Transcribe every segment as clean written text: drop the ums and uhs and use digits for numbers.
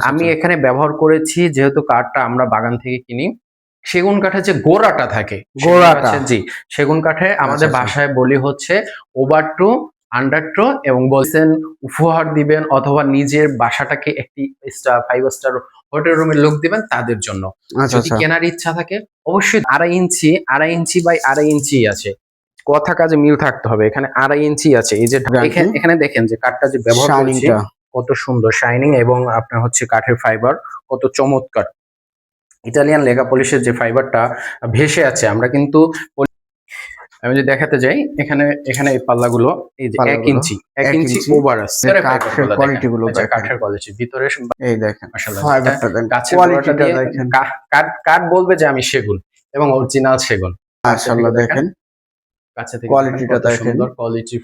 আমি এখানে ব্যবহার করেছি, যেহেতু কাঠটা আমরা বাগান থেকে কিনি, সেগুন কাঠের যে গোড়াটা থাকে, গোড়াটা জি সেগুন কাঠে আমাদের বাসায় বলি হচ্ছে ওভার টু আন্ডার টু, এবং বলছেন উপহার দিবেন অথবা নিজের বাসাটাকে একটি 5 স্টার হোটেল রুমের লোক দিবেন তাদের জন্য। যদি কেনার ইচ্ছা থাকে অবশ্যই 2.5 ইঞ্চি বাই 2.5 ইঞ্চি আছে, কথা কাজে মিল থাকতে হবে। এখানে 2.5 ইঞ্চি আছে। এই যে এখানে দেখেন যে কাঠটা যে ব্যবহার করছি কত সুন্দর শাইনিং, এবং আপনার হচ্ছে কাঠের ফাইবার কত চমৎকার। ইটালিয়ান লেগা পলিশের যে ফাইবারটা ভেসে আছে, আমরা কিন্তু আমি যদি দেখাতে যাই এখানে এই পাল্লাগুলো এই যে 1 ইঞ্চি ওভার আছে। কাঠের কোয়ালিটি গুলো কাঠের কোয়ালিটি ভিতরে এই দেখেন মাশাআল্লাহ ফাইবারটা দেখেন, গাছের কোয়ালিটিটা দেখেন। কাঠ বলবে যে আমি সেগুন, এবং অরিজিনাল সেগুন। মাশাআল্লাহ দেখেন কাছে থেকে কোয়ালিটিটা দেখেন, কোয়ালিটি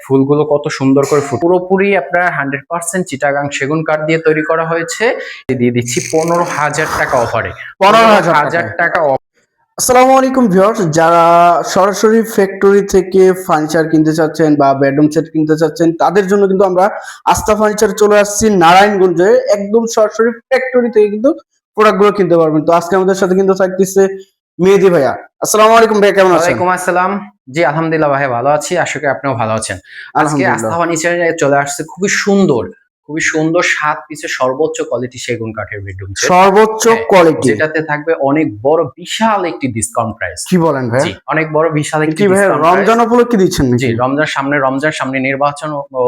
ফুলগুলো কত সুন্দর করে পুরোপুরি আপনার 100% চিটাগাং সেগুন কাঠ দিয়ে তৈরি করা হয়েছে। দিয়ে দিচ্ছি 15,000 টাকা অফারে। 15,000 টাকা। আসসালামু আলাইকুম ভিউয়ার্স, যারা সরাসরি ফ্যাক্টরি থেকে ফার্নিচার কিনতে চাচ্ছেন বা বেডরুম সেট কিনতে চাচ্ছেন তাদের জন্য কিন্তু আমরা আস্থা ফার্নিচার চলে আসছি নারায়ণগঞ্জে, একদম সরাসরি ফ্যাক্টরি থেকে কিন্তু প্রোডাক্টগুলো কিনতে পারবেন। তো আজকে আমাদের সাথে কিন্তু থাকতেছে মেহেদী ভাইয়া। আসসালামু আলাইকুম ভাই, কেমন আছেন? ওয়ালাইকুম আসসালাম। জি আলহামদুলিল্লাহ ভাই, ভালো আছি, আশা করি আপনিও ভালো আছেন। আজকে আস্থা ফার্নিচারে চলে আসছে খুবই সুন্দর 7 পিসের সর্বোচ্চ কোয়ালিটি সেগুন কাঠের বেডরুম সেট, সর্বোচ্চ কোয়ালিটি, যেটাতে থাকবে অনেক বড় বিশাল একটি ডিসকাউন্ট প্রাইস। কি বলেন ভাই? জি অনেক বড় বিশাল একটি ডিসকাউন্ট। রমজান উপলক্ষে দিচ্ছেন নাকি? জি রমজান সামনে নির্বাচন ও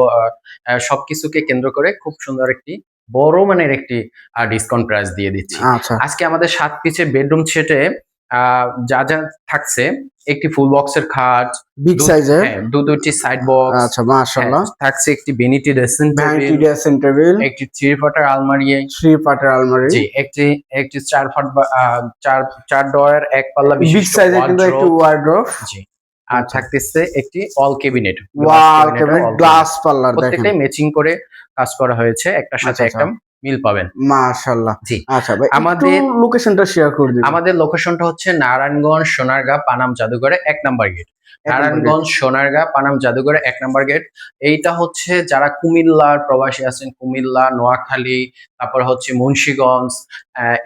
সবকিছুকে কেন্দ্র করে খুব সুন্দর একটি বড় মানের একটি ডিসকাউন্ট প্রাইস দিয়ে দিচ্ছি। আজকে আমাদের 7 পিসের বেডরুম সেটে যা যা থাকছে, একটি ফুল বক্সের খাট বিগ সাইজের, দুটি সাইড বক্স, আচ্ছা মাশাআল্লাহ, থাকছে একটি ভ্যানিটি ড্রেসিং টেবিল, একটি 3 ফাটের আলমারি, জি একটি 4 ফাট 4 ডয়ার এক পাল্লা বিগ সাইজের কিন্তু একটি ওয়ার্ড্রোব, জি আর থাকতেছে একটি অল ক্যাবিনেট, গ্লাস পাল্লার, প্রত্যেকটাই ম্যাচিং করে কাজ করা হয়েছে, একটার সাথে একটা মিল পাবেন মাশাআল্লাহ। জি আচ্ছা ভাই, আমাদের লোকেশনটা শেয়ার করে দিন। আমাদের লোকেশনটা হচ্ছে নারায়ণগঞ্জ সোনারগাঁ পানাম জাদুঘরে 1 নাম্বার গেট। নারায়ণগঞ্জ সোনারগাঁ পানাম জাদুঘরে 1 নাম্বার গেট। এইটা হচ্ছে যারা কুমিল্লার প্রবাসী আছেন, কুমিল্লা, নোয়াখালী, তারপর হচ্ছে মুন্সিগঞ্জ,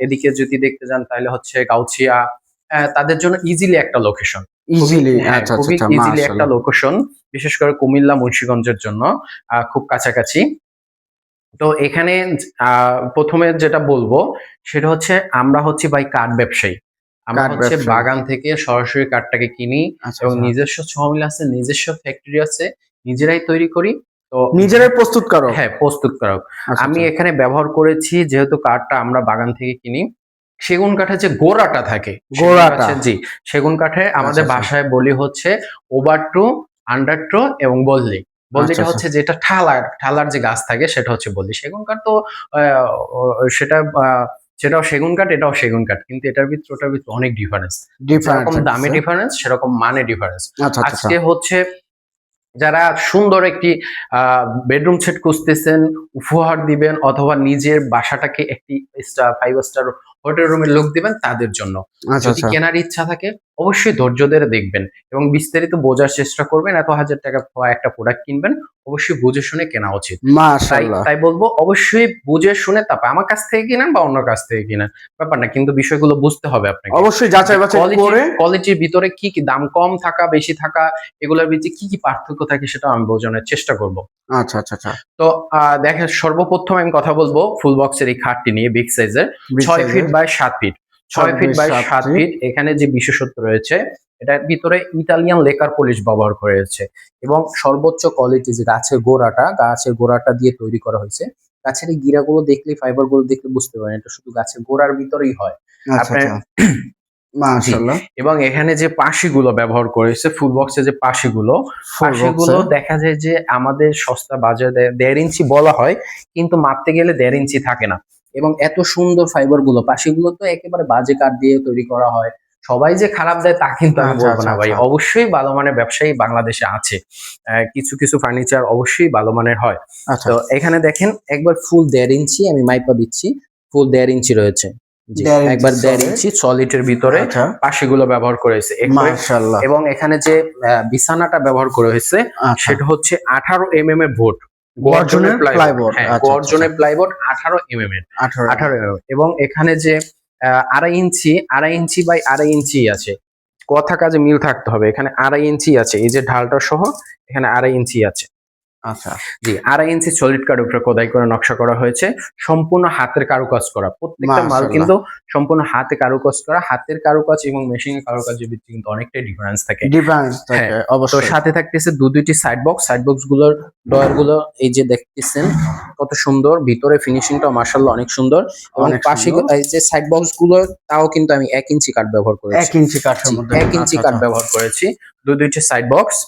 এদিকে যদি দেখতে যান তাহলে হচ্ছে গাউছিয়া, তাদের জন্য ইজিলি একটা লোকেশন, খুবই ইজিলি একটা লোকেশন, বিশেষ করে কুমিল্লা মুন্সিগঞ্জের জন্য খুব কাছাকাছি। তো এখানে প্রথমে যেটা বলবো সেটা হচ্ছে আমরা হচ্ছে ভাই কাঠ ব্যবসায়ী। আমরা হচ্ছে বাগান থেকে সরাসরি কাঠটাকে কিনি, এবং নিজস্ব সমিল আছে, নিজস্ব ফ্যাক্টরি আছে, নিজেরাই তৈরি করি, তো নিজেরাই প্রস্তুতকারক। হ্যাঁ প্রস্তুতকারক। আমি এখানে ব্যবহার করেছি, যেহেতু কাঠটা আমরা বাগান থেকে কিনি, সেগুন কাঠের যে গোড়াটা থাকে, জি সেগুন কাঠে আমাদের বাসায় বলি হচ্ছে ওভার টু আন্ডার টু, এবং বললিটা হচ্ছে যেটা ঠালার যে গাছ থাকে সেটা হচ্ছে বললি। সেগুন কাঠ তো সেটাও সেগুন কাঠ, এটাও সেগুন কাঠ, কিন্তু এটার ভিতরে ওটার ভিতরে অনেক ডিফারেন্স, যেরকম দামে ডিফারেন্স সেরকম মানে ডিফারেন্স। আজকে হচ্ছে যারা সুন্দর একটি বেডরুম সেট খুঁজতেছেন, উপহার দিবেন অথবা নিজের বাসাটাকে একটি 5 স্টার হোটেল রুমের লোক দিবেন তাদের জন্য। যদি কেনার ইচ্ছা থাকে অবশ্যই ধৈর্য ধরে দেখবেন এবং বিস্তারিত বোঝার চেষ্টা করবেন। এত হাজার টাকা একটা প্রোডাক্ট কিনবেন, অবশ্যই বুঝে শুনে কেনা উচিত। তাই বলবো অবশ্যই বুঝে শুনে, তারপর আমার কাছ থেকে কিনেন বা অন্য কাছ থেকে কিনেন, ব্যাপার না, কিন্তু বিষয়গুলো বুঝতে হবে আপনাকে। অবশ্যই যাচাই বাছাই করে কোয়ালিটির ভিতরে কি কি দাম কম থাকা বেশি থাকা, এগুলোর ভিতরে কি কি পার্থক্য থাকে সেটা আমি বোঝানোর চেষ্টা করব। আচ্ছা। তো দেখেন, সর্বপ্রথম আমি কথা বলবো ফুল বক্সের এই খাটটি নিয়ে, বিগ সাইজের 6 feet by 7 feet, 6 feet by 7 feet. এখানে যে বিশেষত্ব রয়েছে, এটার ভিতরে ইতালিয়ান লেকার পলিশ ব্যবহার করা হয়েছে, এবং সর্বোচ্চ কোয়ালিটি যে গাছের গোড়াটা দিয়ে তৈরি করা হয়েছে। গাছের এই গিরাগুলো দেখলে, ফাইবার গুলো দেখলে বুঝতে পারেন এটা শুধু গাছের গোড়ার ভিতরেই হয়। মাশাআল্লাহ। এবং এখানে যে পাশিগুলো ব্যবহার করেছে, ফুল বক্সে যে পাশিগুলো দেখা যায় যে আমাদের সস্তা বাজারে 1.5 ইঞ্চি বলা হয়, কিন্তু মাপতে গেলে 1.5 ইঞ্চি থাকে না। এবং এত সুন্দর ফাইবার গুলো, পাশিগুলো তো একেবারে বাজে কাঠ দিয়ে তৈরি করা হয়। সবাই যে খারাপ দেয় তা কিন্তু আমি বলবো না ভাই, অবশ্যই ভালো মানের ব্যবসায়ী বাংলাদেশে আছে, কিছু কিছু ফার্নিচার অবশ্যই ভালো মানের হয়। তো এখানে দেখেন একবার ফুল 1.5 ইঞ্চি আমি মাইপা দিচ্ছি, ফুল 1.5 ইঞ্চি রয়েছে, একবার 1.5 ইঞ্চি সলিডের ভিতরে পাশিগুলো ব্যবহার করেছে। এবং এখানে যে বিছানাটা ব্যবহার করা হয়েছে সেটা হচ্ছে 18 mm এর বোর্ড, গর্জনের প্লাইবোর্ড, হ্যাঁ, আচ্ছা, গর্জনের প্লাইবোর্ড 18 এর 18 18 এবং এখানে যে 2.5 ইঞ্চি বাই 2.5 ইঞ্চি আছে, কথা কাজে মিল থাকতে হবে। এখানে 2.5 ইঞ্চি আছে, এই যে ঢালটা সহ এখানে 2.5 ইঞ্চি আছে। আচ্ছা, জি, 2.5 ইঞ্চি সলিড কাঠ উপরে খোদাই করে নকশা করা হয়েছে, সম্পূর্ণ হাতের কারুকাজ করা। প্রত্যেকটা মাল মাশাআল্লাহ। কিন্তু সম্পূর্ণ হাতে কারুকাজ করা। হাতের কারুকাজ এবং মেশিনের কারুকাজের ভিত্তি কিন্তু অনেকটাই ডিফারেন্স থাকে। ডিফারেন্স হ্যাঁ, থাকে তো অবশ্যই। সাথে থাকতেছে দুইটি সাইড বক্স। সাইড বক্স গুলোর ডয়ার গুলো এই যে দেখতেছেন কত সুন্দর, ভিতরে ফিনিশিংটা মাশাআল্লাহ অনেক সুন্দর। এবং অনেক পাশে সুন্দর। এই যে সাইড বক্স গুলো, তাও কিন্তু আমি 1 ইঞ্চি কাঠ ব্যবহার 1 করেছি। ইঞ্চি কাঠের মধ্যে, 1 ইঞ্চি আচ্ছা, কাঠ আচ্ছা। ব্যবহার করেছি, দুইটি সাইড বক্স।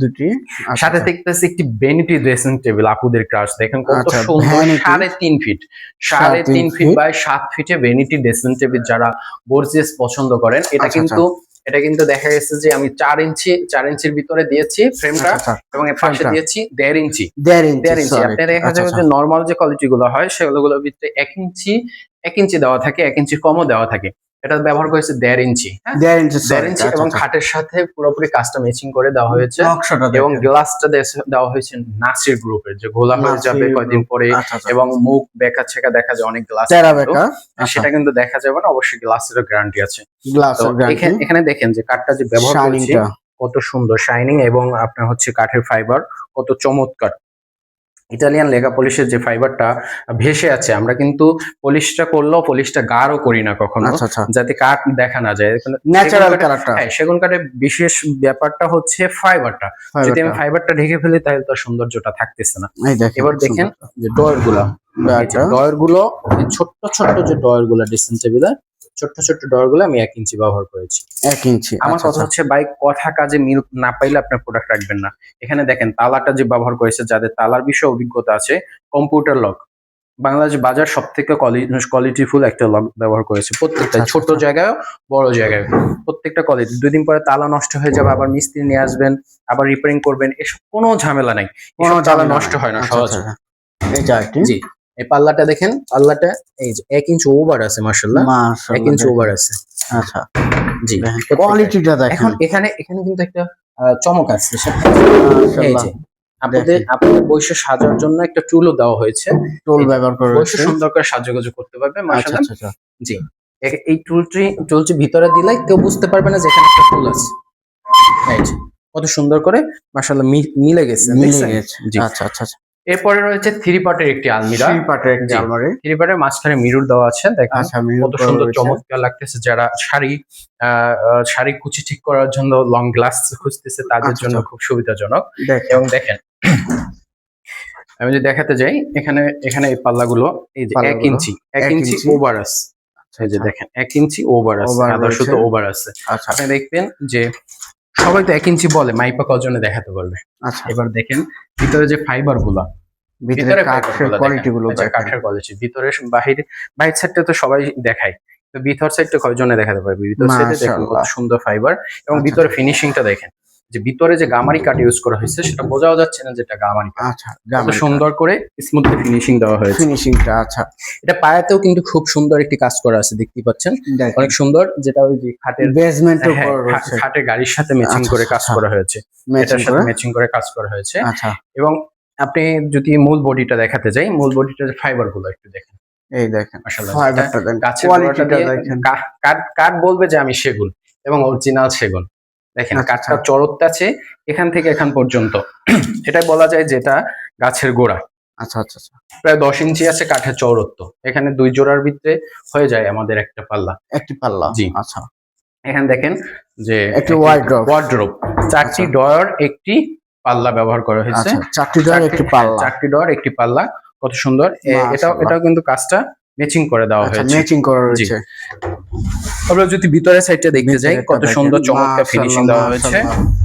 দুটি, আচ্ছা, সাথে আচ্ছা। দেখতেছি একটি ভ্যানিটি ড্রেসিং টেবিল, আপুদের ক্রাশ দেখেন কত আচ্ছা, সুন্দর। vanity, 3.5 feet, 3.5 3.5 feet feet. By 7 ফিটে ভ্যানিটি ড্রেসিং টেবিল যারা গর্জিয়াস পছন্দ করেন, এটা আচ্ছা, কিন্তু দেখা গেছে যে আমি 4 ইঞ্চির ভিতরে দিয়েছি ফ্রেমটা, আচ্ছা, আচ্ছা। এবং এর পাশে ফ্রেমটা দিয়েছি 1.5 ইঞ্চি। 1.5 ইঞ্চি 1.5 ইঞ্চি solid, আপনি দেখা আচ্ছা, যাবে আচ্ছা। যে নর্মাল যে কোয়ালিটি গুলো হয় সেগুলোর ভিতরে 1 ইঞ্চি দেওয়া থাকে, 1 ইঞ্চি কমও দেওয়া থাকে। এটা ব্যবহার করেছে 1.5 ইঞ্চি। হ্যাঁ, 1.5 ইঞ্চি 1.5 solid, ইঞ্চি, আচ্ছা, এবং আচ্ছা। খাটের সাথে পুরোপুরি কাস্টম ম্যাচিং করে দেওয়া হয়েছে। নকশাটা এবং দেখেন। গ্লাসটা দেওয়া হয়েছে নাসির গ্রুপের, যে ঘোলা হয়ে নাসির যাবে কয়দিন গ্রুপ, পরে, আচ্ছা, আচ্ছা। এবং মুখ বেঁকা ছেকা দেখা যায় অনেক গ্লাস, টেরা বেঁকা, আচ্ছা। সেটা কিন্তু দেখা যাবে না, অবশ্যই গ্লাসেরও গ্যারান্টি আছে। তো গ্লাসের গ্যারান্টি, এখানে দেখেন যে কাঠটা যে ব্যবহার করেছি শাইনিংটা, কত সুন্দর শাইনিং, এবং আপনার হচ্ছে কাঠের ফাইবার কত চমৎকার। ইটালিয়ান লেগা পলিশের যে ফাইবারটা ভেসে আছে, আমরা কিন্তু পলিশটা করলেও পলিশটা গাঢ় করি না কখনো, আচ্ছা, আচ্ছা। যাতে কাঠ দেখা না যায়। ন্যাচারাল কালারটা, হ্যাঁ, সেগুন কাঠের বিশেষ ব্যাপারটা হচ্ছে ফাইবারটা। যদি আমি ফাইবারটা ঢেকে ফেলি তাহলে তো সৌন্দর্যটা থাকতেছে না। এই দেখেন, এবার দেখেন যে ডয়ার গুলা, এই ছোট্ট ছোট্ট যে ডয়ার গুলা ড্রেসিং টেবিলের, ছোট্ট ছোট্ট ডয়ার গুলো আমি 1 ইঞ্চি ব্যবহার করেছি। 1 ইঞ্চি, আমার আচ্ছা, কথা আচ্ছা। হচ্ছে ভাই, কথা কাজে মিল না পাইলে আপনার প্রোডাক্ট রাখবেন না। এখানে দেখেন তালাটা যে ব্যবহার করেছে, যাদের তালার বিষয়ে অভিজ্ঞতা আছে, কম্পিউটার লক, বাংলাদেশ বাজার সব থেকে কোয়ালিটিফুল একটা লক ব্যবহার করেছে। প্রত্যেকটা আচ্ছা, ছোট আচ্ছা। জায়গায় বড় জায়গায় প্রত্যেকটা কোয়ালিটি। 2 দিন পরে তালা নষ্ট হয়ে যাবে, আবার মিস্ত্রি নিয়ে আসবেন, আবার রিপেয়ারিং করবেন, এসব কোনো ঝামেলা নাই। এসব তালা নষ্ট হয় না আচ্ছা, সহজে। আচ্ছা। এইটা আরেকটি, জি, এই পাল্লাটা দেখেন, পাল্লাটা এই যে 1 ইঞ্চি ওভার আছে, মাশাআল্লাহ 1 মাশাআল্লাহ, ইঞ্চি ওভার আছে। আচ্ছা। জি, কোয়ালিটিটা দেখেন। এখন এখানে কিন্তু একটা চমক আছে, সেটা এই মাশাআল্লাহ, যে আপনাদের বৈশ্য সাজার জন্য একটা টুলও দেওয়া হয়েছে। টুল ব্যবহার করে বৈশ্য সুন্দর করে সাজুগুজু করতে পারবে, আচ্ছা, মাশাআল্লাহ। আচ্ছা, আচ্ছা। জি, এই টুলটি ভিতরে দিলে কেউ বুঝতে পারবে না যে এখানে একটা টুল আছে। এই যে কত সুন্দর করে মাশাআল্লাহ মিলে গেছে, মিলে দেখছেন? গেছে, জি। আচ্ছা, আচ্ছা, আচ্ছা। এরপরে রয়েছে 3 পার্টের একটি আলমিরা। 3 পার্টের একটি জি। আলমারি, 3 পার্টের মাঝখানে মিরর দেওয়া আছে, দেখেন আচ্ছা, মিরর কত করা সুন্দর রয়েছে। চমৎকার লাগতেছে। যারা শাড়ি কুচি ঠিক করার জন্য লং গ্লাস খুঁজতেছে, তাদের আচ্ছা, জন্য আচ্ছা। খুব সুবিধাজনক। দেখেন, এবং দেখেন, আমি যদি দেখাতে যাই, এখানে এই পাল্লাগুলো এই যে 1 পাল্লাগুলো ইঞ্চি 1 1 ইঞ্চি ইঞ্চি, ওভার আছে। এই যে আচ্ছা। দেখেন 1 ইঞ্চি ওভার আছে, ওভার আদর্শ রয়েছে। তো ওভার আছে। আচ্ছা, আপনি দেখবেন যে সবাই তো 1 ইঞ্চি বলে, মাইপা কজনে দেখাতে পারবে। আচ্ছা। এবার দেখেন ভিতরে যে ফাইবার গুলা, ভিতরে কাঠের কোয়ালিটি গুলো দেখেন। কাঠের কোয়ালিটি, ভিতরে বাহির সাইডটা তো সবাই দেখায়, তো ভিতর সাইডটা কয়জনে দেখাতে পারবে? ভিতর সাইডে দেখেন কত মাশাআল্লাহ। সুন্দর ফাইবার, এবং আচ্ছা, ভিতরে ফিনিশিংটা দেখেন, যে ভিতরে যে গামারি কাঠ ইউজ করা হয়েছে সেটা বোঝাও যাচ্ছে না যেটা গামারি কাঠ। আচ্ছা, কত সুন্দর করে স্মুথলি ফিনিশিং দেওয়া হয়েছে। ফিনিশিংটা, আচ্ছা। এটা পায়াতেও কিন্তু খুব সুন্দর একটি কাজ করা আছে, দেখতেই পাচ্ছেন দেখেন, অনেক সুন্দর, যেটা ওই যে খাটের বেসমেন্টের হ্যাঁ, উপর রয়েছে, খাটের গাড়ির সাথে ম্যাচিং আচ্ছা, করে কাজ আচ্ছা। করা হয়েছে, ম্যাচিং এটার সাথে করে, ম্যাচিং করে কাজ করা হয়েছে। আচ্ছা। এবং আপনি যদি মূল বডিটা দেখাতে যাই, মূল বডিটার ফাইবার গুলো একটু দেখেন, এই দেখেন, মাশাআল্লাহ। ফাইবারটা দেখেন, গাছের কোয়ালিটিটা গোড়াটা দিয়ে দেখেন। কাঠ বলবে যে আমি সেগুন, এবং অরিজিনাল সেগুন। দেখেন আচ্ছা, কাঠটা চড়তে আছে এখান থেকে এখান পর্যন্ত, এটাই বলা যায় যেটা গাছের গোড়া। আচ্ছা, আচ্ছা, আচ্ছা। প্রায় 10 ইঞ্চি আছে কাঠের চৌরত্ব। এখানে 2 জোড়ার ভিতরে হয়ে যায় আমাদের একটা পাল্লা। একটি পাল্লা, জি। আচ্ছা। এখানে দেখেন যে একটি ওয়ার্ড্রোব, 4টি আচ্ছা। ডয়ার একটি পাল্লা ব্যবহার করা হয়েছে। আচ্ছা, 4টি ডয়ার একটি পাল্লা, 4টি ডয়ার একটি পাল্লা, কত সুন্দর। এটাও কিন্তু কাজটা ম্যাচিং করে দেওয়া আচ্ছা, হয়েছে। ম্যাচিং করা রয়েছে। আমরা যদি ভিতরের সাইডটা দেখতে যাই, কত সুন্দর চমৎকার ফিনিশিং দেওয়া হয়েছে।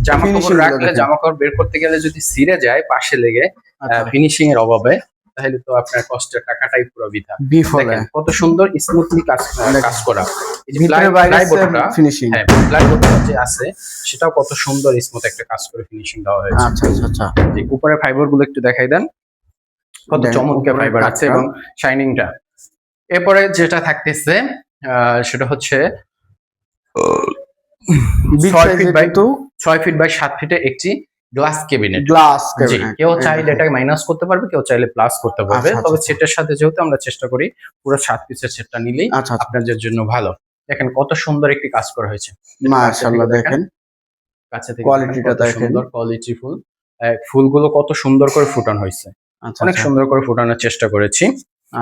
জামা কাপড় রাখলে, জামা কাপড় বের করতে গেলে যদি ছিঁড়ে যায় পাশে লেগে ফিনিশিং এর অভাবে, তাহলে তো আপনার কষ্টের টাকাটাই পুরো বৃথা। বিফলে। দেখেন কত সুন্দর স্মুথলি কাজ করা। এই যে ভিতরে বাইরে প্লাইবোর্ডটা, ফিনিশিং, হ্যাঁ প্লাইবোর্ডটা যে আছে সেটাও কত সুন্দর স্মুথ একটা কাজ করে ফিনিশিং দেওয়া হয়েছে। আচ্ছা, আচ্ছা, আচ্ছা। যে উপরে ফাইবার গুলো একটু দেখাই দেন, কত দেখেন, চমৎকার উপরের ফাইবার আছে কাঠটা। এবং শাইনিংটা। এরপরে যেটা থাকতেছে সেটা হচ্ছে 6 ফিট বাই 7 ফিটে একটি গ্লাস ক্যাবিনেট। গ্লাস জি, কেউ চাইলে এটাকে মাইনাস করতে পারবে, কেউ চাইলে প্লাস করতে পারবে। আচ্ছা, তবে আচ্ছা। সেটের সাথে যেহেতু আমরা চেষ্টা করি পুরো 7 পিসের সেটটা নিলেই আচ্ছা, আচ্ছা। আপনাদের জন্য ভালো। দেখেন কত সুন্দর একটি কাজ করা হয়েছে। একটু কাছে থেকে মাশাআল্লাহ দেখেন, দেখেন কাছে থেকে দেখেন কোয়ালিটিটা কত দেখেন। সুন্দর কোয়ালিটি ফুল। ফুলগুলো কত সুন্দর করে ফুটানো হয়েছে। আচ্ছা, অনেক আচ্ছা। সুন্দর করে ফুটানোর চেষ্টা করেছি।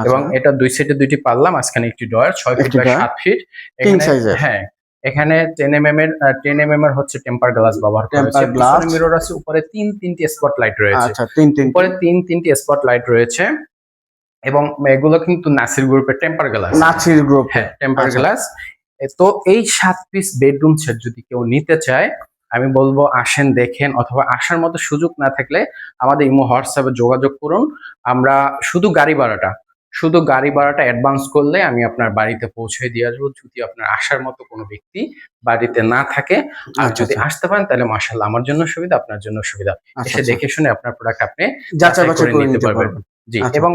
এবং আচ্ছা। এটা ২ সেটে ২টি পাল্লা, মাঝখানে একটি ডয়ার ৬ ফিট একটি বাই ডয়ার ৭ ফিট। কিং এখানে সাইজের হ্যাঁ, এখানে 10 mm এর হচ্ছে টেম্পার গ্লাস ব্যবহার করা হয়েছে। টেম্পার পিছনে গ্লাস। মিরর আছে, উপরে ৩টি স্পট লাইট রয়েছে। আচ্ছা ৩টি উপরে ৩টি স্পট লাইট রয়েছে এবং এগুলো কিন্তু নাসির গ্রুপের টেম্পার গ্লাস। নাছির গ্রুপে। হ্যাঁ, টেম্পার আচ্ছা। গ্লাস। তো এই ৭ পিস বেডরুম সেট যদি কেউ নিতে চায়, আমি বলবো আসেন দেখেন, অথবা আসার মতো সুযোগ না থাকলে আমাদের ইমো হোয়াটসঅ্যাপে যোগাযোগ করুন। আমরা শুধু গাড়ি ভাড়াটা অ্যাডভান্স করলে আমি আপনার বাড়িতে পৌঁছে দিয়ে আসবো, যদি আপনার আসার মতো কোনো ব্যক্তি বাড়িতে না থাকে। আর আচ্ছা, যদি আচ্ছা। আসতে পারেন তাহলে মাশাআল্লাহ আমার জন্য সুবিধা, আপনার জন্য সুবিধা। আচ্ছা, এসে আচ্ছা। দেখে শুনে আপনার প্রোডাক্ট আপনি যাচাই যাচাই বাছাই করে করে নিতে নিতে পারবেন। পারবেন। জি, আচ্ছা। এবং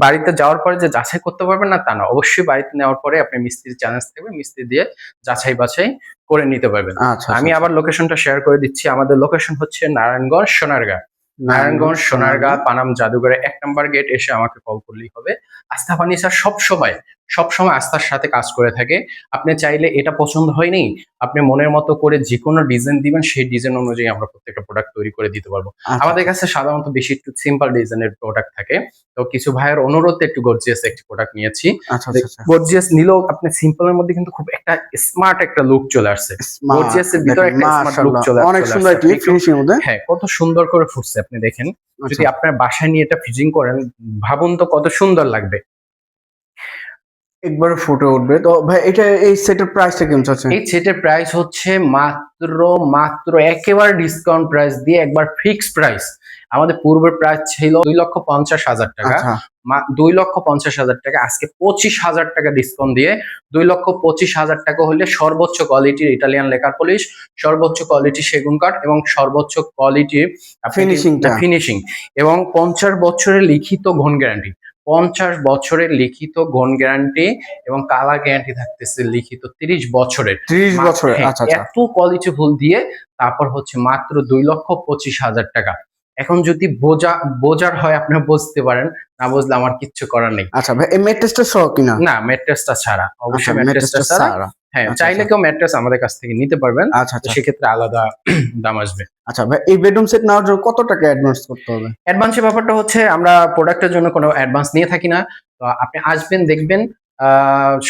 বাড়িতে যাওয়ার পরে যে যাচাই করতে পারবেন না তা না। অবশ্যই বাড়িতে নেওয়ার পরে আপনি মিস্ত্রির চ্যালেঞ্জ থাকবে, মিস্ত্রি দিয়ে যাচাই বাছাই করে নিতে পারবেন। আচ্ছা, আমি আচ্ছা। আবার লোকেশনটা শেয়ার করে দিচ্ছি। আমাদের লোকেশন হচ্ছে নারায়ণগঞ্জ সোনারগাঁ। নারায়ণগঞ্জ সোনারগাঁ পানাম জাদুঘরের ১ নাম্বার গেট। এসে আমাকে কল করলেই হবে। আস্থা ফার্নিচার সবসময় আস্থার সাথে কাজ করে থাকে। আপনি চাইলে এটা পছন্দ হয়নি, আপনি মনের মতো করে যেকোনো ডিজাইন দিবেন, সেই ডিজাইন অনুযায়ী আমরা প্রত্যেকটা প্রোডাক্ট তৈরি করে দিতে পারবো। আচ্ছা, আমাদের কাছে সাধারণত বেশি একটু সিম্পল ডিজাইনের প্রোডাক্ট থাকে। তো কিছু ভাইয়ের অনুরোধে একটু গর্জিয়াস একটি প্রোডাক্ট নিয়েছি। আচ্ছা, আচ্ছা। গর্জিয়াস নিলেও আপনি সিম্পলের মধ্যে কিন্তু খুব একটা স্মার্ট একটা লুক চলে আসছে। স্মার্ট গর্জিয়াস এর ভিতরে একটা স্মার্ট লুক মাশাআল্লাহ চলে অনেক চলে সুন্দর আসছে। একটি আপনি একটু ফিনিশিং এর মধ্যে। হ্যাঁ, কত সুন্দর করে ফুটছে আপনি দেখেন। যদি আচ্ছা। আপনার বাসায় নিয়ে এটা ফিজিং করেন, ভাবুন তো কত সুন্দর লাগবে। একবারে ফুটে উঠবে। তো ভাই এটা এই সেটের প্রাইসটা কেমন চাচ্ছেন? এই সেটের প্রাইস হচ্ছে মাত্র একেবারে ডিসকাউন্ট প্রাইস দিয়ে একবার ফিক্সড প্রাইস। আমাদের পূর্বের প্রাইস ছিল ২,৫০,০০০ টাকা। আচ্ছা। ২,৫০,০০০ টাকা, আজকে ২৫,০০০ টাকা ডিসকাউন্ট দিয়ে ২,২৫,০০০ টাকা হলে সর্বোচ্চ কোয়ালিটির ইটালিয়ান লেকার পলিশ, সর্বোচ্চ কোয়ালিটির সেগুন কাঠ এবং সর্বোচ্চ কোয়ালিটির ফিনিশিং এবং ৫০ বছরের লিখিত ঘন গ্যারান্টি। ৫০ বছরের লিখিত ঘন গ্যারান্টি এবং কালার গ্যারান্টি থাকতেছে লিখিত ৩০ বছরের। ৩০ বছরের। হ্যাঁ, আচ্ছা, আচ্ছা। এত কোয়ালিটি ফুল দিয়ে তারপর হচ্ছে মাত্র ২,২৫,০০০ টাকা। এখন যদি বোঝার হয় আপনারা বুঝতে পারেন, না বুঝলে আমার কিচ্ছু করার নেই। আচ্ছা ভাই এই ম্যাট্রেসটা সহ কিনা? না, ম্যাট্রেসটা ছাড়া। আচ্ছা অবশ্যই ম্যাট্রেসটা ম্যাট্রেসটা ছাড়া। ছাড়া। হ্যাঁ, আচ্ছা, চাইলে আচ্ছা। কেউ ম্যাট্রেস আমাদের কাছ থেকে নিতে পারবেন। আচ্ছা, তো আচ্ছা। সেক্ষেত্রে আলাদা দাম আসবে। আচ্ছা ভাই এই বেডরুম সেট নেওয়ার জন্য কত টাকা অ্যাডভান্স করতে হবে? অ্যাডভান্সের ব্যাপারটা হচ্ছে আমরা প্রোডাক্টের জন্য কোনো অ্যাডভান্স নিয়ে থাকি না। তো আপনি আসবেন, দেখবেন,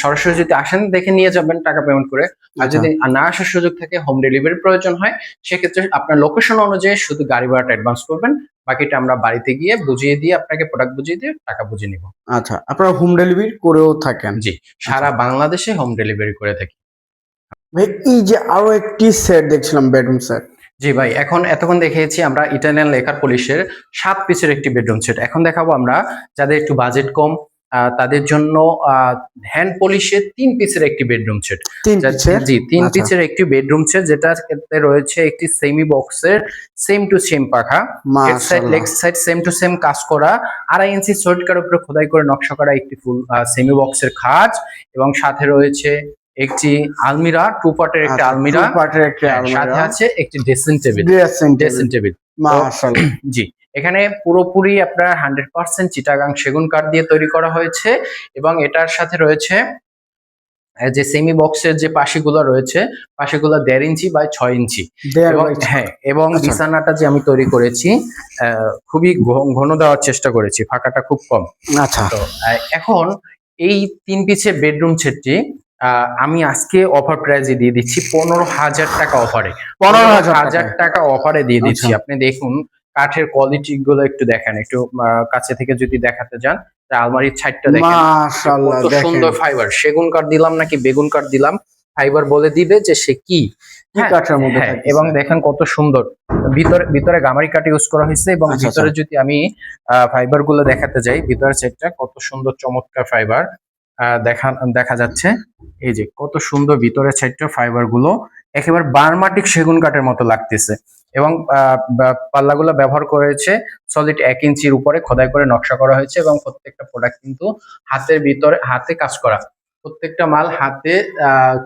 সরাসরি যদি আসেন দেখে নিয়ে যাবেন টাকা পেমেন্ট করে। আর আচ্ছা। যদি না আসার সুযোগ থাকে, হোম ডেলিভারি প্রয়োজন হয়, সেক্ষেত্রে আপনার লোকেশন অনুযায়ী শুধু গাড়ি ভাড়াটা অ্যাডভান্স করবেন। বাকিটা আমরা বাড়িতে গিয়ে বুঝিয়ে দিয়ে আপনাকে প্রোডাক্ট বুঝিয়ে দিয়ে টাকা বুঝিয়ে নিব। আচ্ছা আপনারা হোম ডেলিভারি করেও থাকেন? জি, সারা বাংলাদেশে হোম ডেলিভারি করে থাকি। ভাই এই যে আরো একটি সেট দেখছিলাম বেডরুম সেট। জি ভাই, এতক্ষণ দেখিয়েছি আমরা ইটালিয়ান লেকার পলিশের ৭ পিসের একটি বেডরুম সেট। এখন দেখাবো আমরা যাদের একটু বাজেট কম তাদের জন্য হ্যান্ড পলিশের ৩ পিসের একটি বেডরুম সেট। ৩ পিসের? জি, ৩ আচ্ছা। পিসের একটি বেডরুম সেট, যেটার ক্ষেত্রে রয়েছে একটি সেমি বক্সের সেম টু সেম পাখা, head side leg side same to same কাজ করা, ২.৫ ইঞ্চি সলিড উপরে খোদাই করে নকশা করা একটি ফুল সেমি বক্সের খাট এবং সাথে রয়েছে একটি আলমিরা, 2 পার্টের একটি আলমিরা, সাথে আছে একটি ড্রেসিং টেবিল। মাশাআল্লাহ। জি, এখানে পুরোপুরি আপনার 100% চিটাগাং সেগুন কাঠ দিয়ে তৈরি করা হয়েছে এবং এটার সাথে রয়েছে যে সেমি বক্সের যে পাশিগুলো রয়েছে, পাশিগুলো ১.৫ ইঞ্চি বাই ৬ ইঞ্চি। হ্যাঁ, এবং বিছানাটা যে আমি তৈরি করেছি খুবই ঘন দেওয়ার চেষ্টা করেছি, ফাঁকাটা খুব কম। আচ্ছা। তো এখন এই ৩ পিসের বেডরুম সেটটি আমি আজকে অফার প্রাইজে দিয়ে দিচ্ছি ১৫,০০০ টাকা অফারে। ১৫,০০০ টাকা অফারে দিয়ে দিচ্ছি। আপনি দেখুন কাঠের কোয়ালিটি গুলো একটু দেখেন, একটু কাছে থেকে যদি দেখাতে যান, আলমারির ছাইডটা দেখেন, মাশাআল্লাহ কত সুন্দর ফাইবার। সেগুন কাঠ দিলাম নাকি বেগুন কাঠ দিলাম, ফাইবার বলে দিবে যে সে কি কাঠের মধ্যে। এবং দেখেন কত সুন্দর ভিতরে গামারি কাঠ ইউজ করা হয়েছে এবং ভিতরে যদি আমি ফাইবার গুলো দেখাতে যাই, ভিতরের সাইডটা কত সুন্দর চমৎকার ফাইবার দেখা যাচ্ছে। এই যে কত সুন্দর ভিতরের সাইডটা ফাইবার গুলো একেবারে বার্মাটিক সেগুন কাঠের মতো লাগতেছে এবং পাল্লাগুলো ব্যবহার করেছে সলিড ১ ইঞ্চির উপরে খোদাই করে নকশা করা হয়েছে এবং প্রত্যেকটা প্রোডাক্ট কিন্তু হাতে কাজ করা। প্রত্যেকটা মাল হাতে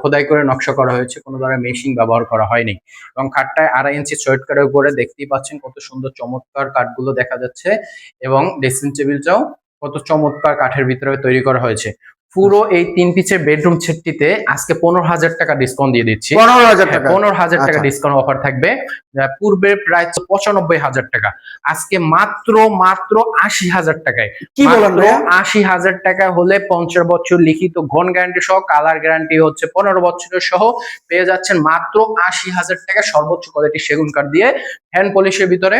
খোদাই করে নকশা করা হয়েছে, কোনো ধরনের মেশিন ব্যবহার করা হয়নি। এবং খাটটায় 2.5 ইঞ্চি সয়েড কাঠের উপরে দেখতেই পাচ্ছেন কত সুন্দর চমৎকার কাঠগুলো দেখা যাচ্ছে, এবং ড্রেসিং টেবিলটাও কত চমৎকার কাঠের ভিতরে তৈরি করা হয়েছে। পুরো এই 3 পিসের বেডরুম সেটটিতে আজকে 15,000 টাকা ডিসকাউন্ট দিয়ে দিচ্ছি। 15,000 টাকা, 15,000 টাকা আচ্ছা। ডিসকাউন্ট অফার থাকবে। পূর্বে প্রায় 95,000 টাকা, আজকে মাত্র 80,000 টাকায়। কি বলেন ভাইয়া? 80,000 টাকা হলে 50 বছর লিখিত ঘন গ্যারান্টি সহ, কালার গ্যারান্টি হচ্ছে 15 বছরের সহ পেয়ে যাচ্ছেন মাত্র 80,000 টাকা, সর্বোচ্চ কোয়ালিটি সেগুন কাঠ দিয়ে হ্যান্ড পলিশের ভিতরে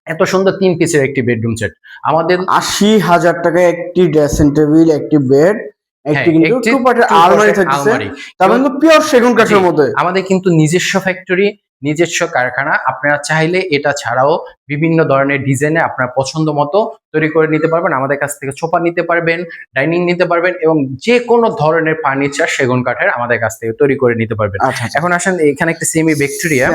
এত সুন্দর 3 পিসের একটি বেডরুম সেট। আমাদের 80,000 টাকায় একটি ড্রেসিং টেবিল, একটি বেড, একটি কিন্তু একটি টু পার্টের আলমারি থাকছে, তার মানে পিওর সেগুন কাঠের মধ্যে। আমাদের কিন্তু নিজস্ব ফ্যাক্টরি, নিজস্ব কারখানা। আপনারা চাইলে এটা ছাড়াও বিভিন্ন ধরনের ডিজাইনে আপনার পছন্দ মতো তৈরি করে নিতে পারবেন। আমাদের কাছ থেকে সোফা নিতে পারবেন, ডাইনিং নিতে পারবেন, এবং যে কোনো ধরনের ফার্নিচার সেগুন কাঠের আমাদের কাছ থেকে তৈরি করে নিতে পারবেন। আচ্ছা, এখন আসেন এখানে একটা সেমি ভিক্টোরিয়া,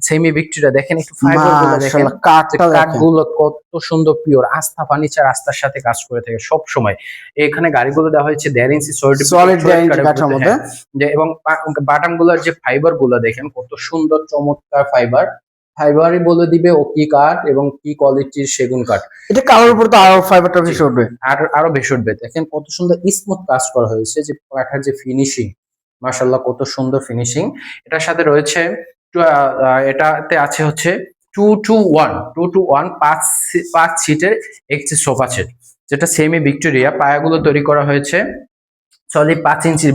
সেমি ভিক্টোরিয়া দেখেন, একটু ফাইবার গুলো দেখেন, কাঠগুলো কত সুন্দর পিওর। আস্থা ফার্নিচার আস্থার সাথে কাজ করে থাকে সব সময়। এখানে গাড়িগুলো দেওয়া হয়েছে 1.5 ইঞ্চি সলিড কাঠের মধ্যে, এবং বাটাম গুলোর যে ফাইবার গুলো দেখেন কত সুন্দর চমৎকার ফাইবারই বলে দিবে ও কি কাঠ এবং কি কোয়ালিটির সেগুন কাঠ। এটা কালার উপর তো আরো ফাইবারটা বেশি উঠবে, আরো বেশি উঠবে। দেখেন কত সুন্দর স্মুথ কাজ করা হয়েছে, যে কাঠের যে ফিনিশিং, মাশাআল্লাহ কত সুন্দর ফিনিশিং। এটার সাথে রয়েছে এটাতে আছে হচ্ছে 2-to-1 5 সিটের একটি সোফা সেট, যেটা সেমি ভিক্টোরিয়া। পায়াগুলো তৈরি করা হয়েছে সলিড 5 ইঞ্চির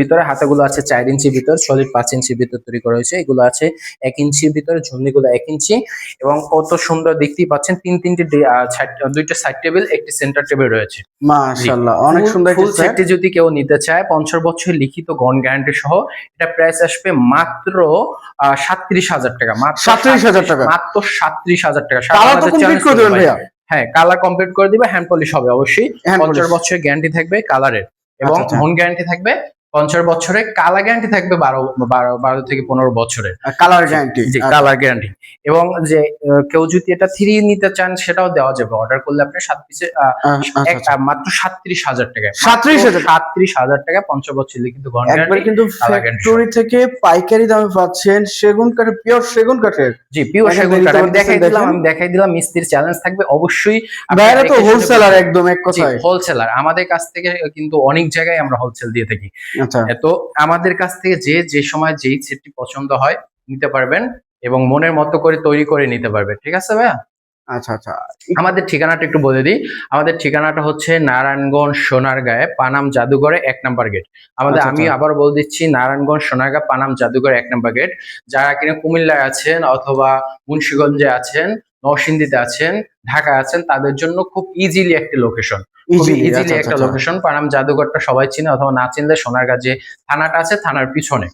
ভিতরে, হাতাগুলো আছে 4 ইঞ্চির ভিতর, সলিড 5 ইঞ্চির ভিতর তৈরি করা হয়েছে। এগুলো আছে 1 ইঞ্চির ভিতরে, ঝুলনিগুলো 1 ইঞ্চি, এবং কত সুন্দর দেখতেই পাচ্ছেন। তিনটে দুইটা সাইড টেবিল, একটি সেন্টার টেবিল রয়েছে। মাশাআল্লাহ, অনেক সুন্দর। ফুল সেটটি যদি কেউ নিতে চায় 50 বছর লিখিত গন গ্যারান্টি সহ, এটা প্রাইস আসবে মাত্র 37,000 টাকা। মাত্র 37,000 টাকা, মাত্র 37,000 টাকা। হ্যাঁ, কালার কমপ্লিট করে দিবে, হ্যান্ড পলিশ হবে অবশ্যই। 50 বছরের গ্যারান্টি থাকবে কালারের, এবং ঘন গ্যারান্টি থাকবে 50 বছরের, কালার গ্যারান্টি থাকবে 12 থেকে 15 বছরের কালার গ্যারান্টি। জি, কালার গ্যারান্টি। এবং যে কেউ যদি এটা 3 নিতে চান সেটাও দেওয়া যাবে, অর্ডার করলে আপনি 7 পিসে মাত্র 37,000 টাকা। 37,000 টাকা 50 বছর লিখিত ঘন গ্যারান্টি। কিন্তু ফ্যাক্টরি থেকে পাইকারি দামে পাচ্ছেন সেগুন কাঠের, পিওর সেগুন কাঠের। জি, পিওর সেগুন কাঠ। আমি দেখাই দিলাম মিস্ত্রির চ্যালেঞ্জ থাকবে অবশ্যই। বাইরে তো হোলসেলার, একদম এক কথায় হোলসেলার। আমাদের কাছ থেকে কিন্তু অনেক জায়গায় আমরা হোলসেল দিয়ে থাকি। আচ্ছা, তো আমাদের কাছ থেকে যে সময় যেই সেটটি পছন্দ হয় নিতে পারবেন, এবং মনের মতো করে তৈরি করে নিতে পারবেন। ঠিক আছে ভাইয়া? আচ্ছা আচ্ছা, আমাদের ঠিকানাটা একটু বলে দিই। আমাদের ঠিকানাটা হচ্ছে নারায়ণগঞ্জ সোনারগাঁয়ে পানাম জাদুঘরে 1 নাম্বার গেট। আমি আবার বলে দিচ্ছি, নারায়ণগঞ্জ সোনারগাঁ পানাম জাদুঘরে 1 নাম্বার গেট। যারা কিনা কুমিল্লায় আছেন অথবা মুন্সিগঞ্জে আছেন, নরসিংদীতে আছেন, ঢাকা আছেন, তাদের জন্য খুব ইজিলি একটা লোকেশন, ইজিলি একটা লোকেশন। পানাম জাদুঘরটা সবাই চিনে, অথবা না চিনলে সোনারগাঁ যে থানাটা আছে, থানার পিছনে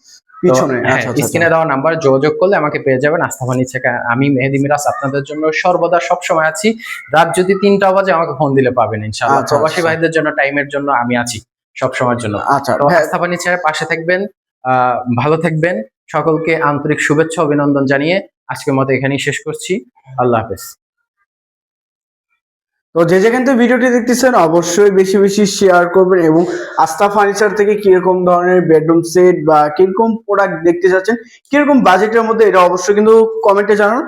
স্ক্রিনে দেওয়া নাম্বার যোগাযোগ করলে আমাকে পেয়ে যাবেন। আস্থা ফার্নিচার, আমি মেহেদী মিরাজ আপনাদের জন্য সর্বদা সবসময় আছি। রাত যদি 3টা বাজে আমাকে ফোন দিলে পাবেন ইনশাআল্লাহ। প্রবাসী ভাইদের জন্য টাইমের জন্য আমি আছি সব সময়ের জন্য। তো আস্থা ফার্নিচারের পাশে থাকবেন, ভালো থাকবেন। সকলকে আন্তরিক শুভেচ্ছা অভিনন্দন জানিয়ে আজকের মতো এখানেই শেষ করছি। আল্লাহ হাফেজ। তো যে যেখান থেকে ভিডিওটি দেখতেছেন অবশ্যই বেশি বেশি শেয়ার করবেন, এবং আস্থা ফার্নিচার থেকে কিরকম ধরনের বেডরুম সেট বা কিরকম প্রোডাক্ট দেখতে যাচ্ছেন, কিরকম বাজেটের মধ্যে, এটা অবশ্যই কিন্তু কমেন্টে জানান।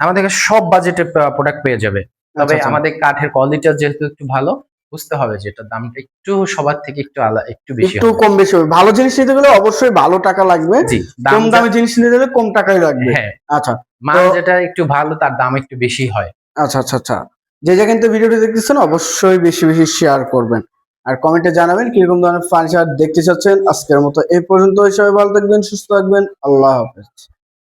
আমাদের কাছে সব বাজেটের প্রোডাক্ট পেয়ে যাবে, তবে আমাদের কাঠের কোয়ালিটি যেহেতু একটু ভালো, বুঝতে হবে যে এটার দামটা একটু সবার থেকে একটু আলাদা, একটু বেশি, একটু কম বেশি হবে। ভালো জিনিস নিতে গেলে অবশ্যই ভালো টাকা লাগবে, কম দামি জিনিস নিতে গেলে কম টাকাই লাগবে। হ্যাঁ, আচ্ছা, মাল যেটা একটু ভালো তার দাম একটু বেশি হয়। আচ্ছা আচ্ছা আচ্ছা, যে যেখান থেকে ভিডিওটি দেখতেছেন অবশ্যই বেশি বেশি শেয়ার করবেন, আর কমেন্টে জানাবেন কিরকম ধরনের ফার্নিচার দেখতে চাচ্ছেন। আজকের মতো এই পর্যন্ত, সবাই ভালো থাকবেন, সুস্থ থাকবেন, আল্লাহ হাফেজ।